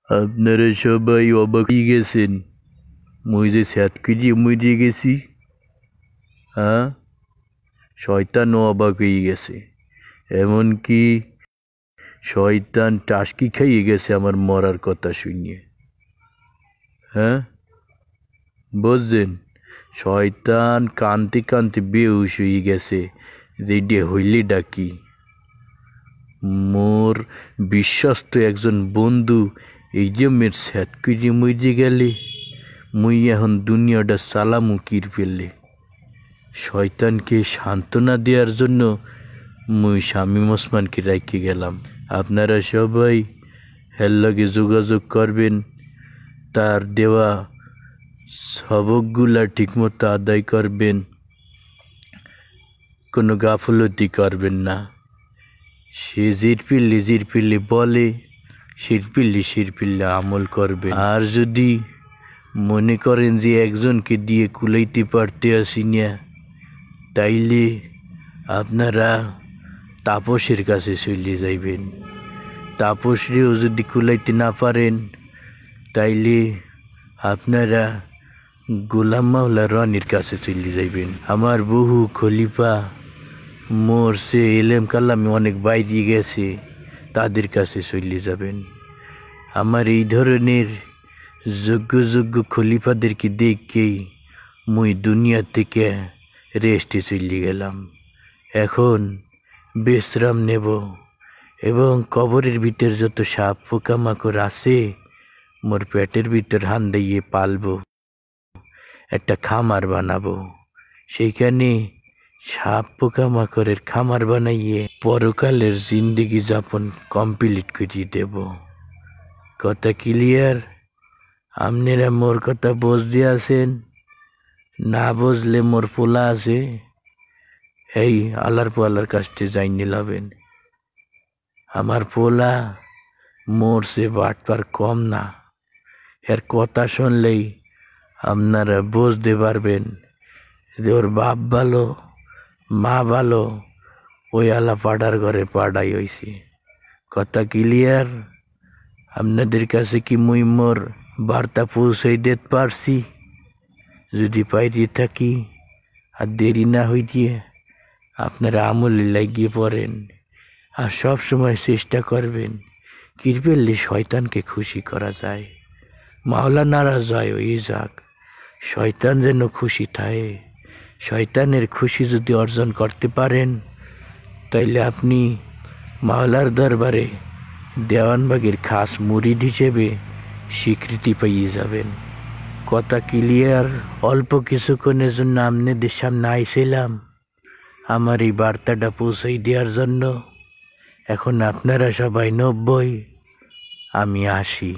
আপনারা সবাই অবাক হয়ে গেছেন মুই যে স্যাট খুঁজিয়ে মরে গেছি। হ্যাঁ, শয়তানও অবাক হয়ে গেছে। এমনকি শয়তান টাসকি খাইয়ে গেছে আমার মরার কথা শুনিয়ে। হ্যাঁ, বুঝছেন? শয়তান কানতে কানতে বেহুশ হয়ে গেছে। রেডি হইলে ডাকি মোর বিশ্বস্ত একজন বন্ধু এই যে মেয়ের স্যাট খুঁজে মরে গেলে মুই এখন দুনিয়াটা চালামু কির ফেললে। শয়তানকে সান্ত্বনা দেওয়ার জন্য মুই শামীম ওসমানকে রাখতে গেলাম। আপনারা সবাই হের লগে যোগাযোগ করবেন, তার দেওয়া সবকগুলা ঠিকমতো আদায় করবেন, কোনো গাফলতি করবেন না। সে জিরপিল্লি বলে, শিরপিল্লি আমল করবে। আর যদি মনে করেন যে একজনকে দিয়ে কুলাইতে পারতে আসি না, তাইলে আপনারা তাপসের কাছে চলে যাইবেন। তাপসরেও যদি কুলাইতে না পারেন, তাইলে আপনারা গোলাম মাওলা রনির কাছে চলে যাইবেন। আমার বহু খলিফা মরছে, এলেম কালামে অনেক বাইরে গেছে, তাদের কাছে চলে যাবেন। আমার এই ধরনের যোগ্য খলিফাদেরকে দেখেই মুই দুনিয়া থেকে রেস্টে চলে গেলাম। এখন বিশ্রাম নেব এবং কবরের ভিতর যত সাপ পোকামাকড় আছে মোর পেটের ভিতর হান দিয়ে পালবো, একটা খামার বানাবো। সেইখানে সাপ পোকামাকড়ের খামার বানাইয়ে পরকালের জিন্দেগি যাপন কমপ্লিট করিয়ে দেব। কথা ক্লিয়ার? আপনারা মোর কথা বুঝতে আছেন? না বুঝলে মোর পোলা আছে, এই আল্লাহর পোলার কাছতে যাই নিলাবেন। আমার পোলা মরছে বাটপার কম না। এর কথা শুনলেই আপনারা বুঝতে পারবেন যে ওর বাপ ভালো, মা ভালো, ওই আলা পাড়ার ঘরে পাড়াই হয়েছে। কথা ক্লিয়ার? আপনাদের কাছে কি মুই মোর বার্তা পৌঁছাই দিতে পারছি? যদি পাইতে থাকি আর দেরি না হইতে আপনারা আমলে লাগিয়ে পড়েন, আর সব সময় চেষ্টা করবেন কিরপেললে শয়তানকে খুশি করা যায়। মাওলা নারাজ হয় ওই যাক, শয়তান যেন খুশি থাকে। শয়তানের খুশি যদি অর্জন করতে পারেন, তাইলে আপনি মাওলার দরবারে দেওয়ানবাগের খাস মুরিদ হিসেবে স্বীকৃতি পেয়ে যাবেন। কথা ক্লিয়ার? অল্প কিছুক্ষণের জন্য আপনাদের সামনে আইছিলাম আমার এই বার্তাটা পৌঁছাই দেওয়ার জন্য। এখন আপনারা সবাই 90, আমি 80।